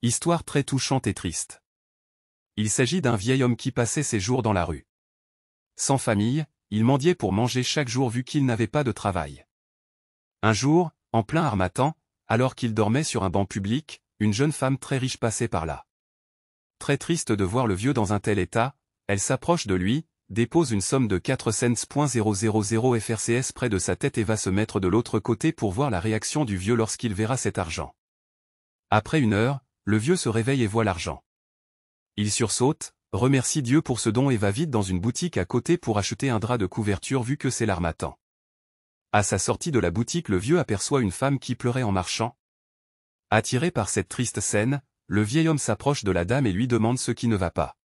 Histoire très touchante et triste. Il s'agit d'un vieil homme qui passait ses jours dans la rue. Sans famille, il mendiait pour manger chaque jour vu qu'il n'avait pas de travail. Un jour, en plein harmattan, alors qu'il dormait sur un banc public, une jeune femme très riche passait par là. Très triste de voir le vieux dans un tel état, elle s'approche de lui, dépose une somme de 4 cents.000 FRCS près de sa tête et va se mettre de l'autre côté pour voir la réaction du vieux lorsqu'il verra cet argent. Après 1 heure, le vieux se réveille et voit l'argent. Il sursaute, remercie Dieu pour ce don et va vite dans une boutique à côté pour acheter un drap de couverture vu que c'est l'harmattan. À sa sortie de la boutique, le vieux aperçoit une femme qui pleurait en marchant. Attiré par cette triste scène, le vieil homme s'approche de la dame et lui demande ce qui ne va pas.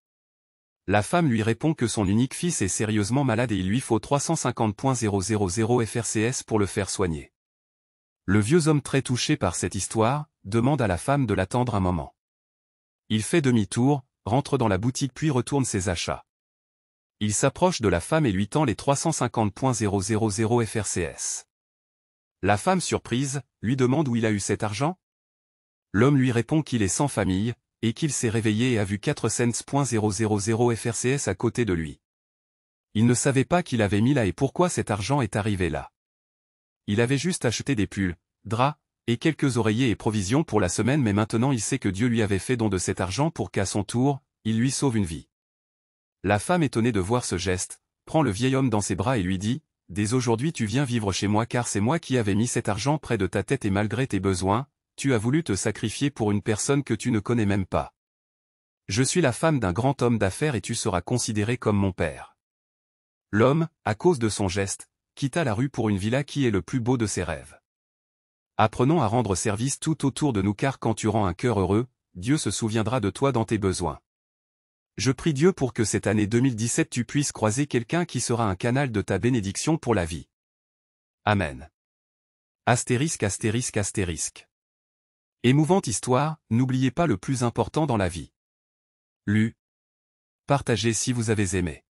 La femme lui répond que son unique fils est sérieusement malade et il lui faut 350.000 FRCS pour le faire soigner. Le vieux homme très touché par cette histoire, demande à la femme de l'attendre un moment. Il fait demi-tour, rentre dans la boutique puis retourne ses achats. Il s'approche de la femme et lui tend les 350.000 FRCS. La femme surprise, lui demande où il a eu cet argent. L'homme lui répond qu'il est sans famille, et qu'il s'est réveillé et a vu 4 cents.000 FRCS à côté de lui. Il ne savait pas qu'il avait mis là et pourquoi cet argent est arrivé là. Il avait juste acheté des pulls, draps, et quelques oreillers et provisions pour la semaine mais maintenant il sait que Dieu lui avait fait don de cet argent pour qu'à son tour, il lui sauve une vie. La femme étonnée de voir ce geste, prend le vieil homme dans ses bras et lui dit, « Dès aujourd'hui tu viens vivre chez moi car c'est moi qui avais mis cet argent près de ta tête et malgré tes besoins, tu as voulu te sacrifier pour une personne que tu ne connais même pas. Je suis la femme d'un grand homme d'affaires et tu seras considéré comme mon père. » L'homme, à cause de son geste, quitta la rue pour une villa qui est le plus beau de ses rêves. Apprenons à rendre service tout autour de nous car quand tu rends un cœur heureux, Dieu se souviendra de toi dans tes besoins. Je prie Dieu pour que cette année 2017 tu puisses croiser quelqu'un qui sera un canal de ta bénédiction pour la vie. Amen. Astérisque astérisque astérisque. Émouvante histoire, n'oubliez pas le plus important dans la vie. Lu. Partagez si vous avez aimé.